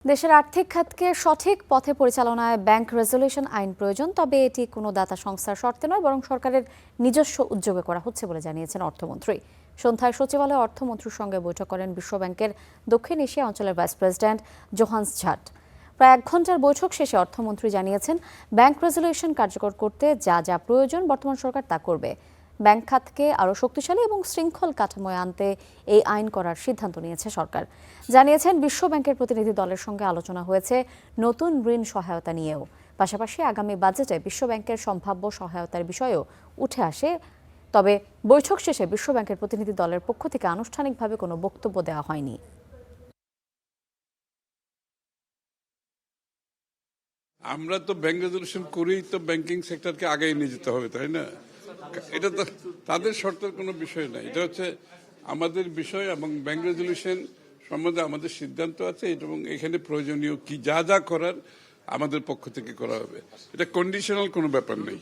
দেশের আর্থিক খাতকে সঠিক পথে পরিচালনায় ব্যাংক রেজুলেশন আইন প্রয়োজন, তবে এটি কোনো দাতা সংস্থার শর্তে নয়, বরং সরকারের নিজস্ব উদ্যোগে করা হচ্ছে বলে জানিয়েছেন অর্থমন্ত্রী। সন্ধ্যায় সচিবালয়ে অর্থমন্ত্রীর সঙ্গে বৈঠক করেন বিশ্বব্যাংকের দক্ষিণ এশিয়া অঞ্চলের ভাইস প্রেসিডেন্ট জোহান্স ঝাট। প্রায় 1 ঘণ্টার বৈঠক শেষে অর্থমন্ত্রী জানিয়েছেন, ব্যাংক রেজুলেশন কার্যকর করতে যা যা প্রয়োজন বর্তমান সরকার তা করবে। ব্যাংক খাতকে আরও শক্তিশালী এবং শৃঙ্খল কাঠামোয় আনতে এই আইন করার সিদ্ধান্ত নিয়েছে সরকার। জানিয়েছেন, বিশ্বব্যাংকের প্রতিনিধি দলের সঙ্গে আলোচনা হয়েছে নতুন ঋণ সহায়তা নিয়েও। পাশাপাশি আগামী বাজেটে বিশ্বব্যাংকের সম্ভাব্য সহায়তার বিষয়েও উঠে আসে। তবে বৈঠক শেষে বিশ্বব্যাংকের প্রতিনিধি দলের পক্ষ থেকে আনুষ্ঠানিকভাবে কোনো বক্তব্য দেওয়া হয়নি। আমরা তো ব্যাংক রেজুলেশন করেই তো ব্যাংকিং সেক্টরকে আগায় নিয়ে যেতে হবে, তাই না? এটা তো তাদের শর্তের কোনো বিষয় নাই, এটা হচ্ছে আমাদের বিষয়। এবং ব্যাংক রেজুলেশন সম্বন্ধে আমাদের সিদ্ধান্ত আছে এবং এখানে প্রয়োজনীয় কি যা যা করার আমাদের পক্ষ থেকে করা হবে। এটা কন্ডিশনাল কোনো ব্যাপার নেই।